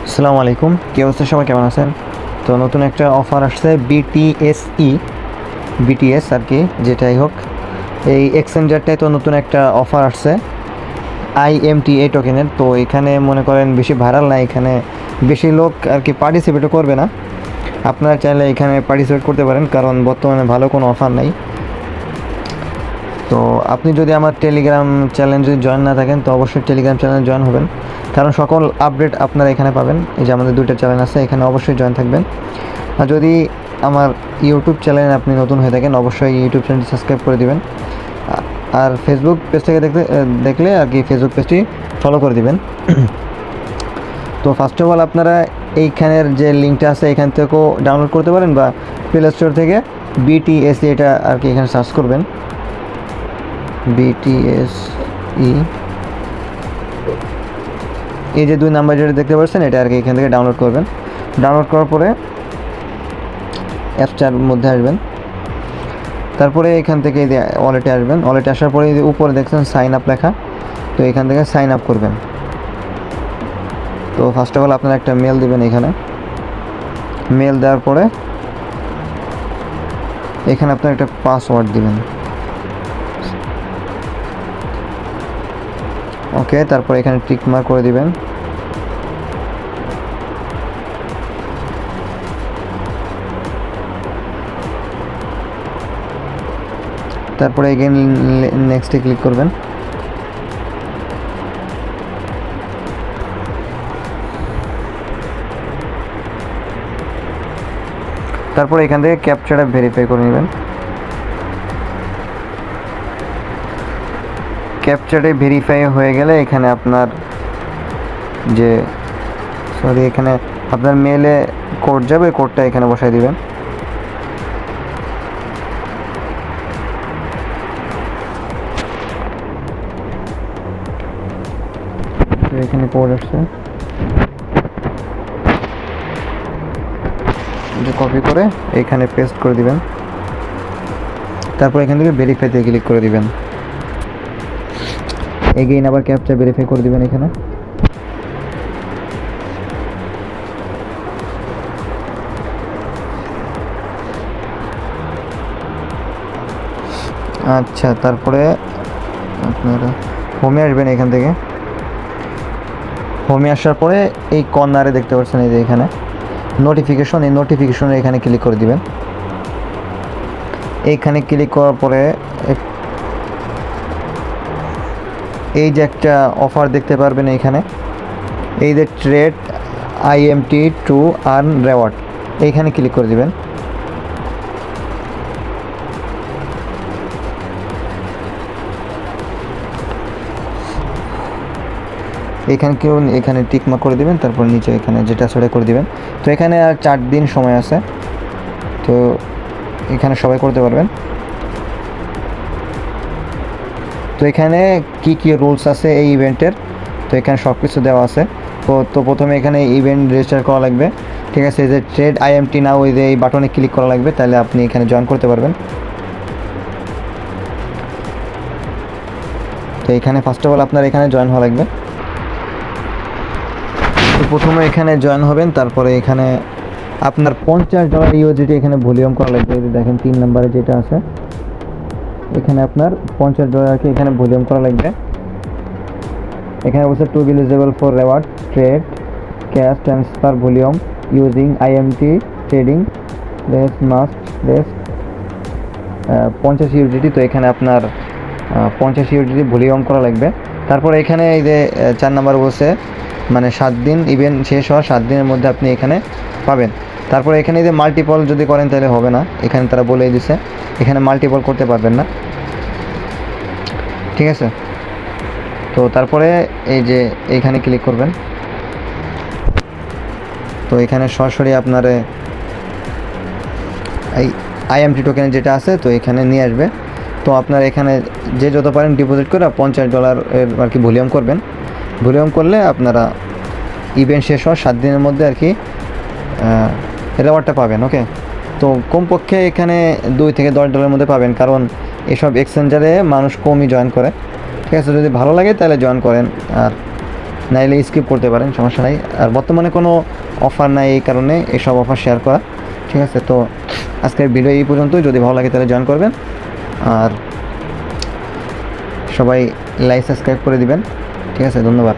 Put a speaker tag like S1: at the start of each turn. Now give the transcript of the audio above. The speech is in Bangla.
S1: আসসালামু আলাইকুম, কী অবস্থা? সবাই কেমন আছেন? তো নতুন একটা অফার আসছে বিটিএস আর কি, যেটাই হোক। এই এক্সচেঞ্জারটায় তো নতুন একটা অফার আসছে IMTA টোকেনের। তো এখানে মনে করেন বেশি ভাইরাল না, এখানে বেশি লোক আর কি পার্টিসিপেটও করবে না। আপনারা চাইলে এখানে পার্টিসিপেট করতে পারেন, কারণ বর্তমানে ভালো কোনো অফার নাই। তো আপনি যদি আমার টেলিগ্রাম চ্যানেলে যদি জয়েন না থাকেন, তো অবশ্যই টেলিগ্রাম চ্যানেলে জয়েন হবেন, কারণ সকল আপডেট আপনারা এখানে পাবেন। এই যে আমাদের দুইটা চ্যানেল আছে, এখানে অবশ্যই জয়েন থাকবেন। আর যদি আমার ইউটিউব চ্যানেলে আপনি নতুন হয়ে থাকেন, অবশ্যই ইউটিউব চ্যানেলটি সাবস্ক্রাইব করে দিবেন। আর ফেসবুক পেজ থেকে দেখলে আর কি ফেসবুক পেজটি ফলো করে দিবেন। তো ফার্স্ট অফ অল আপনারা এইখানের যে লিঙ্কটা আছে এখান থেকেও ডাউনলোড করতে পারেন, বা প্লে স্টোর থেকে বিটিএসই এটা আর কি এখানে সার্চ করবেন, বিটিএসই। এই যে 2 নাম্বার যেটা দেখতে পাচ্ছেন, এটা আর কি এখান থেকে ডাউনলোড করবেন। ডাউনলোড করার পরে অ্যাপসটার মধ্যে আসবেন, তারপরে এখান থেকে এই যে ওয়ালেটে আসবেন। ওয়ালেটে আসার পরে এই যে উপরে দেখছেন সাইন আপ লেখা, তো এখান থেকে সাইন আপ করবেন। তো ফার্স্ট অফ অল আপনারা একটা মেল দিবেন। এখানে মেল দেওয়ার পরে এখানে আপনার একটা পাসওয়ার্ড দিবেন। ওকে, তারপরে এখানে টিক মার্ক করে দিবেন। তারপরে এগেন নেক্সটে ক্লিক করবেন। তারপরে এখান থেকে ক্যাপচাটা ভেরিফাই করে নেবেন। ক্যাপচারে ভেরিফাই হয়ে গেলে এখানে আপনার যে এখানে আপনার মেলে কোড যাবে, কোডটা এখানে বসাই দিবেন। তো এখানে কোড আসছে, কপি করে এখানে পেস্ট করে দিবেন। তারপর এখান থেকে ভেরিফাইতে ক্লিক করে দিবেন। এগেইন আবার ক্যাপচা ভেরিফাই করে দিবেন এখানে। আচ্ছা, তারপরে আপনারা হোমে আসবেন। এখান থেকে হোমে আসার পরে এই কর্নারে দেখতে পাচ্ছেন এই যে এখানে নোটিফিকেশন, এই নোটিফিকেশনে এখানে ক্লিক করে দিবেন। এইখানে ক্লিক করার পরে এই যে একটা অফার দেখতে পারবেন এইখানে, এই যে trade IMT to earn reward, এইখানে ক্লিক করে দিবেন। এখানে টিক মার্ক করে দিবেন, তারপর নিচে এখানে যেটা সেটা করে দিবেন। তো এখানে আর 4 দিন সময় আছে, তো এখানে সবাই করতে পারবেন। তো এখানে কি কি রুলস আছে এই ইভেন্টের, তো এখানে সব কিছু দেওয়া আছে। তো প্রথমে এখানে ইভেন্ট রেজিস্টার করা লাগবে, ঠিক আছে। এই যে ট্রেড IMT নাও, ওই যে এই বাটনে ক্লিক করা লাগবে, তাহলে আপনি এখানে জয়েন করতে পারবেন। তো এখানে ফার্স্ট অফ অল আপনার এখানে জয়েন হওয়া লাগবে। তো প্রথমে এখানে জয়েন হবেন, তারপরে এখানে আপনার $50 USDT এখানে ভলিউম করা লাগবে। এই যে দেখেন 3 নম্বরে যেটা আছে, এখানে আপনার $50 এখানে ভলিউম করা লাগবে। এখানে বলছে to be eligible for reward trade cash transfer volume using IMT trading race must race 50 USDT। তো এখানে আপনার 50 USDT ভলিউম করা লাগবে। তারপরে এখানে এই যে 4 নাম্বার বলছে মানে 7 দিন, ইভেন্ট শেষ হওয়ার 7 দিনের মধ্যে আপনি এখানে পাবেন। তারপরে এখানে যে মাল্টিপল যদি করেন তাহলে হবে না, এখানে তারা বলেই দিছে এখানে মাল্টিপল করতে পারবেন না, ঠিক আছে। তো তারপরে এই যে এইখানে ক্লিক করবেন। তো এখানে সরাসরি আপনার এই IMT টোকেন যেটা আছে, তো এখানে নিয়ে আসবে। তো আপনার এখানে যে যত পারেন ডিপোজিট করে $50 এর আর কি ভলিউম করবেন। ভলিউম করলে আপনারা ইভেন্ট শেষ হওয়ার 7 দিনের মধ্যে আর কি রেওয়ার্ডটা পাবেন। ওকে, তো কমপক্ষে এখানে $2 থেকে $10 মধ্যে পাবেন, কারণ এসব এক্সচেঞ্জারে মানুষ কমই জয়েন করে, ঠিক আছে। যদি ভালো লাগে তাহলে জয়েন করেন, আর নাইলে স্কিপ করতে পারেন, সমস্যা নাই। আর বর্তমানে কোনো অফার নাই, এই কারণে এসব অফার শেয়ার করা। ঠিক আছে, তো আজকের ভিডিও এই পর্যন্তই। যদি ভালো লাগে তাহলে জয়েন করবেন, আর সবাই লাইক সাবস্ক্রাইব করে দিবেন। ঠিক আছে, ধন্যবাদ।